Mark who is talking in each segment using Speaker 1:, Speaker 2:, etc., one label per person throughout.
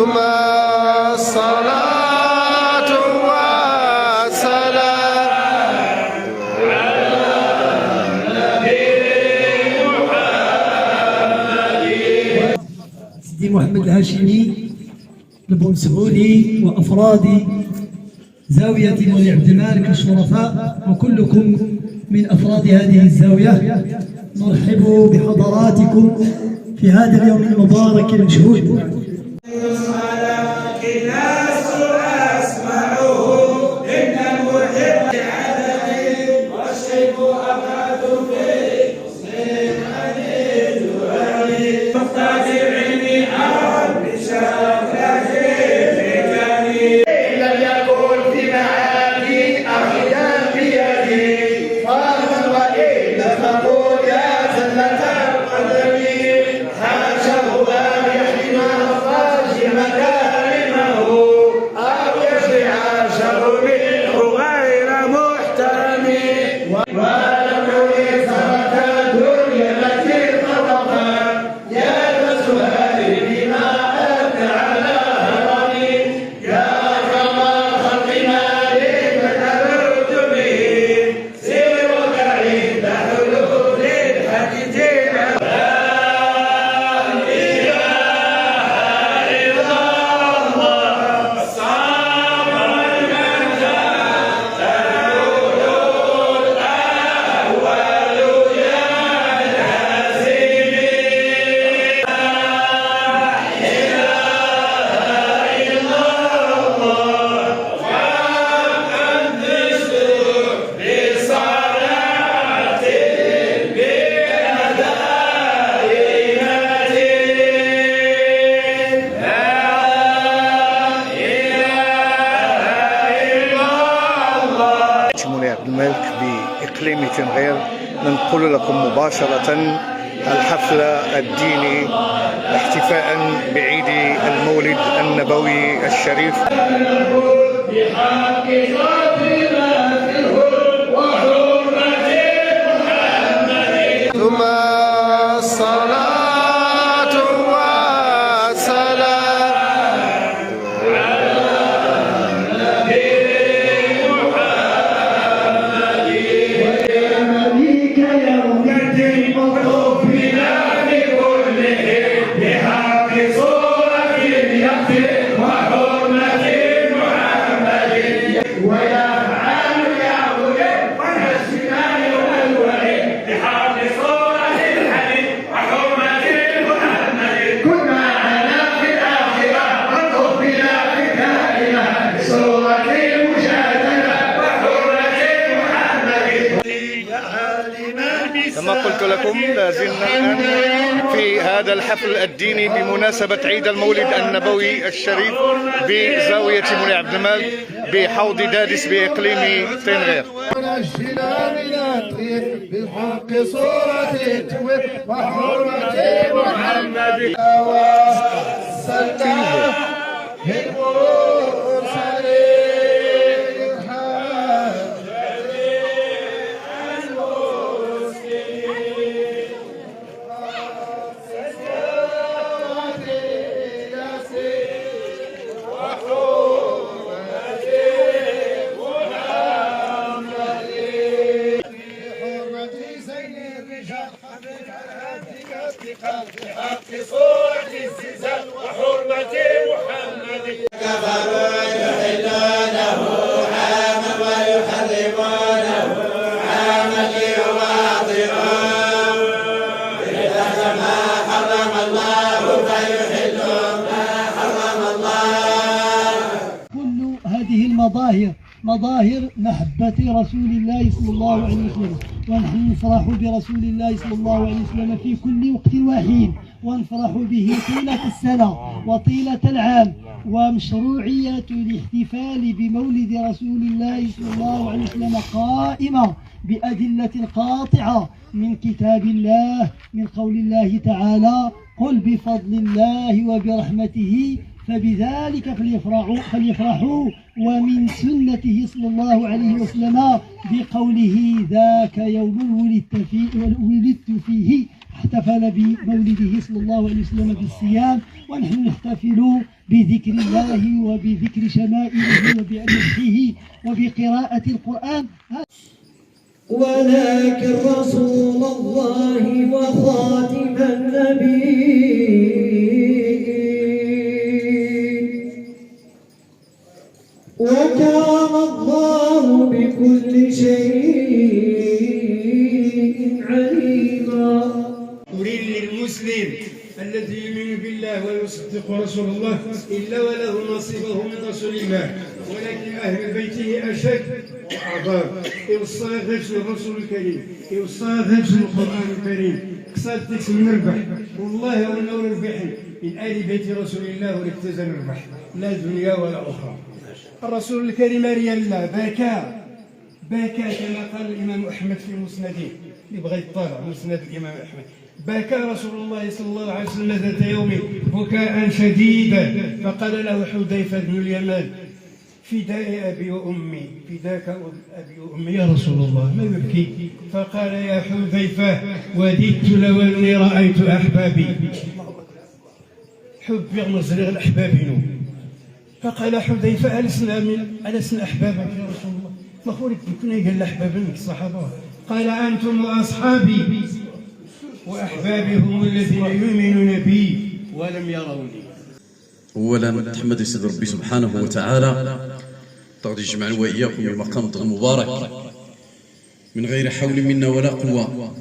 Speaker 1: ثم الصلاة والسلام على النبي محمد.
Speaker 2: سيدي محمد الهاشمي البنسعودي وأفراد زاوية مولي عبد المالك الشرفاء وكلكم من أفراد هذه الزاوية، نرحب بحضراتكم في هذا اليوم المبارك المشهود.
Speaker 3: مولي عبد المالك بإقليم تنغير ننقل لكم مباشرة الحفل الديني احتفاء بعيد المولد النبوي الشريف.
Speaker 1: ثم الصلاة والسلام على النبي محمد.
Speaker 2: ويمليك يوم الدين مطلوبنا بكلهم بحق صورة يقتل وحرمة محمد ويفعل يعبد والشمال والولد بحق صورة الحبيب وحرمة محمد. كنا على في الآخرة وطفنا في الكائنة بصورة المجادلة وحرمة محمد.
Speaker 3: كما قلت لكم لازلنا الآن في هذا الحفل الديني بمناسبة عيد المولد النبوي الشريف بزاوية مولي عبد المالك بحوض دادس بإقليم تنغير.
Speaker 1: ونجنا من الطيب بالحق صورة التوب وحرمة محمد وسلم المرسلين بحق صورة الزلزال وحرمة محمد. كفروا يحلونه عاما ويحرمونه عاما ليواطئون إذا ما حرم الله فيحلون ما حرم الله.
Speaker 2: كل هذه المظاهر مظاهر محبة رسول الله صلى الله عليه وسلم، ونحن نفرح برسول الله صلى الله عليه وسلم في كل وقت وحين، ونفرح به طيلة السنة وطيلة العام. ومشروعية الاحتفال بمولد رسول الله صلى الله عليه وسلم قائمة بأدلة قاطعة من كتاب الله، من قول الله تعالى: قل بفضل الله وبرحمته فبذلك فليفرحوا، ومن سنته صلى الله عليه وسلم بقوله: ذاك يوم ولدت فيه احتفل بمولده صلى الله عليه وسلم بالصيام، ونحن نحتفل بذكر الله وبذكر شمائله وبمدحه وبقراءة القرآن.
Speaker 4: ولكن رسول الله وخاتم النبيين، وكان الله بكل شيء عليما.
Speaker 5: أريد للمسلم الذي يؤمن بالله ويصدق رسول الله إلا وله نصيبه من رسول الله، ولكن أهل بيته أشد وأعظم. يوصى غير الرسول الكريم، يوصى غير القرآن الكريم، قصاد تكسب نربح والله ولا ربحي من آل بيت رسول الله ولكتزل نربح لا دنيا ولا أخرى. الرسول الكريم ريال بكى كما قال الإمام أحمد في مسنده، اللي بغى يطالع مسند الإمام أحمد، بكى رسول الله صلى الله عليه وسلم ذات يوم بكاء شديدا، فقال له حذيفة بن اليمان: فداء أبي وأمي، فداك أبي وأمي يا رسول الله، ما يبكي؟ فقال: يا حذيفة وددت لو أني رأيت أحبابي. حب يغمز الأحباب نوم. فقال حذيفة: ألسنا أحبابك يا رسول الله؟ ما خورك كنا قال الأحباب الصحابة؟ قال: أنتم وأصحابي، وأحبابي هم الذين يؤمنون بي ولم يروني.
Speaker 6: أولا نتحمد سيد ربي سبحانه وتعالى تغدي يجمعنا وإياكم من مقام المبارك من غير حول منا ولا قوة،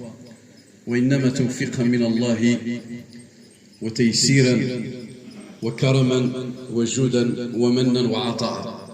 Speaker 6: وإنما توفيقا من الله وتيسيرا وكرما وجودا ومنا وعطاء.